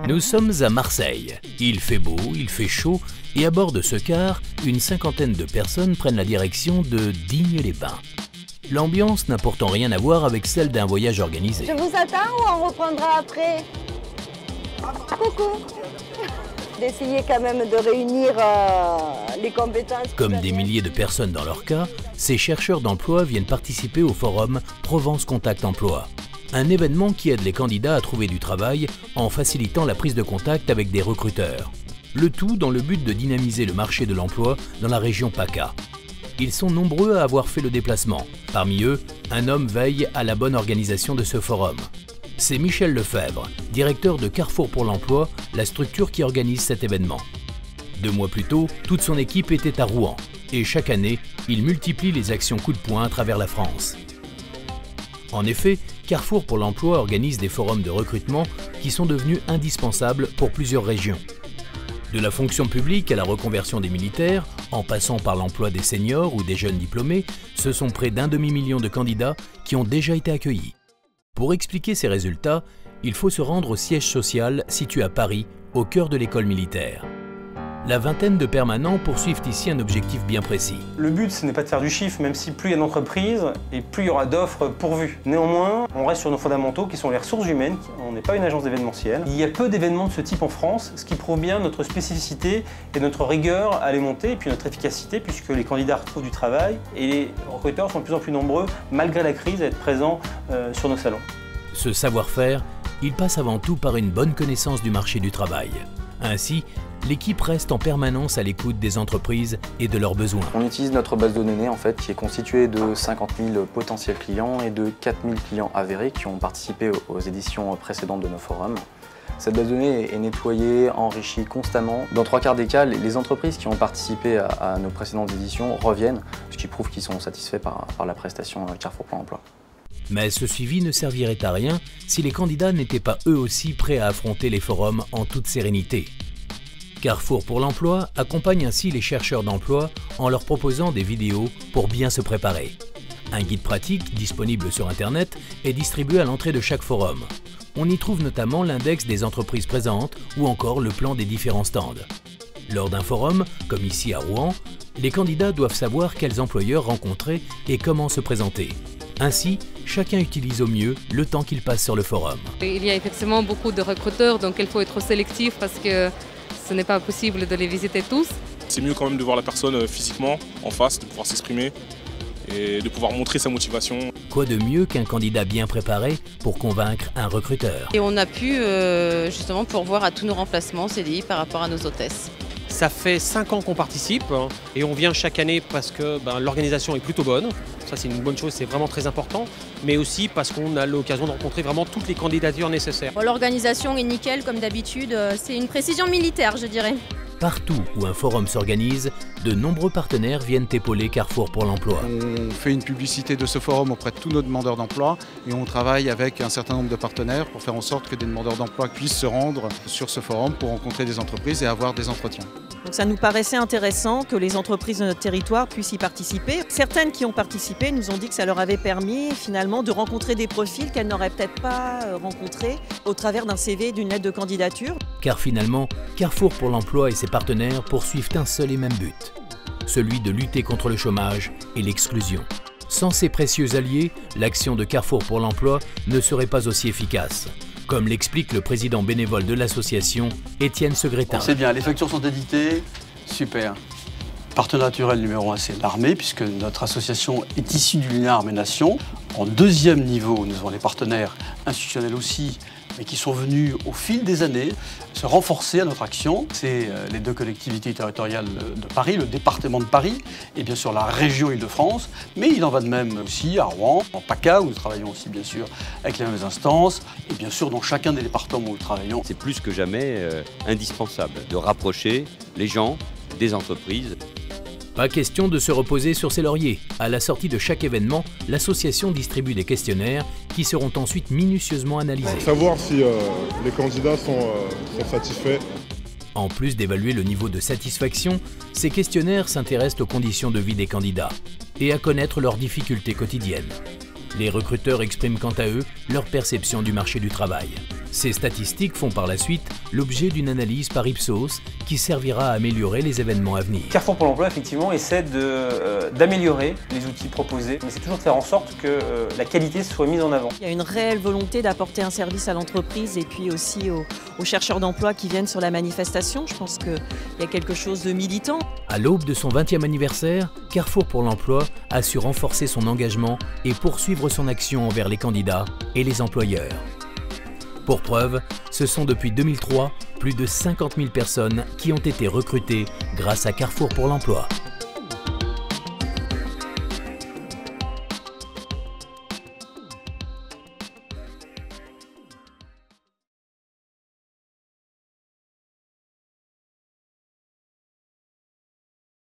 Nous sommes à Marseille. Il fait beau, il fait chaud et à bord de ce car, une cinquantaine de personnes prennent la direction de Digne-les-Bains. L'ambiance n'a pourtant rien à voir avec celle d'un voyage organisé. Je vous attends ou on reprendra après? Coucou. D'essayer quand même de réunir les compétences. Comme des milliers de personnes dans leur cas, ces chercheurs d'emploi viennent participer au forum Provence Contact Emploi. Un événement qui aide les candidats à trouver du travail en facilitant la prise de contact avec des recruteurs. Le tout dans le but de dynamiser le marché de l'emploi dans la région PACA. Ils sont nombreux à avoir fait le déplacement. Parmi eux, un homme veille à la bonne organisation de ce forum. C'est Michel Lefebvre, directeur de Carrefour pour l'emploi, la structure qui organise cet événement. 2 mois plus tôt, toute son équipe était à Rouen. Et chaque année, il multiplie les actions coup de poing à travers la France. En effet, Carrefour pour l'emploi organise des forums de recrutement qui sont devenus indispensables pour plusieurs régions. De la fonction publique à la reconversion des militaires, en passant par l'emploi des seniors ou des jeunes diplômés, ce sont près d'1 demi-million de candidats qui ont déjà été accueillis. Pour expliquer ces résultats, il faut se rendre au siège social situé à Paris, au cœur de l'école militaire. La vingtaine de permanents poursuivent ici un objectif bien précis. Le but, ce n'est pas de faire du chiffre, même si plus il y a d'entreprises et plus il y aura d'offres pourvues. Néanmoins, on reste sur nos fondamentaux qui sont les ressources humaines. On n'est pas une agence d'événementiel. Il y a peu d'événements de ce type en France, ce qui prouve bien notre spécificité et notre rigueur à les monter, et puis notre efficacité, puisque les candidats retrouvent du travail et les recruteurs sont de plus en plus nombreux, malgré la crise, à être présents sur nos salons. Ce savoir-faire, il passe avant tout par une bonne connaissance du marché du travail. Ainsi, l'équipe reste en permanence à l'écoute des entreprises et de leurs besoins. On utilise notre base de données qui est constituée de 50 000 potentiels clients et de 4 000 clients avérés qui ont participé aux éditions précédentes de nos forums. Cette base de données est nettoyée, enrichie constamment. Dans 3/4 des cas, les entreprises qui ont participé à nos précédentes éditions reviennent, ce qui prouve qu'ils sont satisfaits par la prestation Carrefour pour l'emploi. Mais ce suivi ne servirait à rien si les candidats n'étaient pas eux aussi prêts à affronter les forums en toute sérénité. Carrefour pour l'emploi accompagne ainsi les chercheurs d'emploi en leur proposant des vidéos pour bien se préparer. Un guide pratique, disponible sur Internet, est distribué à l'entrée de chaque forum. On y trouve notamment l'index des entreprises présentes ou encore le plan des différents stands. Lors d'un forum, comme ici à Rouen, les candidats doivent savoir quels employeurs rencontrer et comment se présenter. Ainsi, chacun utilise au mieux le temps qu'il passe sur le forum. Il y a effectivement beaucoup de recruteurs, donc il faut être sélectif parce que ce n'est pas possible de les visiter tous. C'est mieux quand même de voir la personne physiquement, en face, de pouvoir s'exprimer et de pouvoir montrer sa motivation. Quoi de mieux qu'un candidat bien préparé pour convaincre un recruteur? Et on a pu justement pourvoir à tous nos remplacements CDI par rapport à nos hôtesses. Ça fait 5 ans qu'on participe et on vient chaque année parce que l'organisation est plutôt bonne. Ça, c'est une bonne chose, c'est vraiment très important. Mais aussi parce qu'on a l'occasion de rencontrer vraiment toutes les candidatures nécessaires. L'organisation est nickel comme d'habitude. C'est une précision militaire, je dirais. Partout où un forum s'organise, de nombreux partenaires viennent épauler Carrefour pour l'emploi. On fait une publicité de ce forum auprès de tous nos demandeurs d'emploi et on travaille avec un certain nombre de partenaires pour faire en sorte que des demandeurs d'emploi puissent se rendre sur ce forum pour rencontrer des entreprises et avoir des entretiens. Donc ça nous paraissait intéressant que les entreprises de notre territoire puissent y participer. Certaines qui ont participé nous ont dit que ça leur avait permis finalement de rencontrer des profils qu'elles n'auraient peut-être pas rencontrés au travers d'un CV, d'une lettre de candidature. Car finalement, Carrefour pour l'emploi et ses partenaires poursuivent un seul et même but, celui de lutter contre le chômage et l'exclusion. Sans ces précieux alliés, l'action de Carrefour pour l'emploi ne serait pas aussi efficace, comme l'explique le président bénévole de l'association, Étienne Segretin. C'est bien, les factures sont éditées, super. Partenaire naturel numéro 1, c'est l'armée, puisque notre association est issue du lien armée-nation. En deuxième niveau, nous avons les partenaires institutionnels aussi, mais qui sont venus au fil des années se renforcer à notre action. C'est les 2 collectivités territoriales de Paris, le département de Paris et bien sûr la région Île-de-France, mais il en va de même aussi à Rouen, en PACA, où nous travaillons aussi bien sûr avec les mêmes instances, et bien sûr dans chacun des départements où nous travaillons. C'est plus que jamais indispensable de rapprocher les gens des entreprises. Pas question de se reposer sur ses lauriers. À la sortie de chaque événement, l'association distribue des questionnaires qui seront ensuite minutieusement analysés. Savoir si les candidats sont satisfaits. En plus d'évaluer le niveau de satisfaction, ces questionnaires s'intéressent aux conditions de vie des candidats et à connaître leurs difficultés quotidiennes. Les recruteurs expriment quant à eux leur perception du marché du travail. Ces statistiques font par la suite l'objet d'une analyse par Ipsos qui servira à améliorer les événements à venir. Carrefour Pôle emploi effectivement essaie d'améliorer les outils proposés, mais c'est toujours de faire en sorte que la qualité soit mise en avant. Il y a une réelle volonté d'apporter un service à l'entreprise et puis aussi aux chercheurs d'emploi qui viennent sur la manifestation. Je pense qu'il y a quelque chose de militant. À l'aube de son 20e anniversaire, Carrefour pour l'emploi a su renforcer son engagement et poursuivre son action envers les candidats et les employeurs. Pour preuve, ce sont depuis 2003 plus de 50 000 personnes qui ont été recrutées grâce à Carrefour pour l'emploi.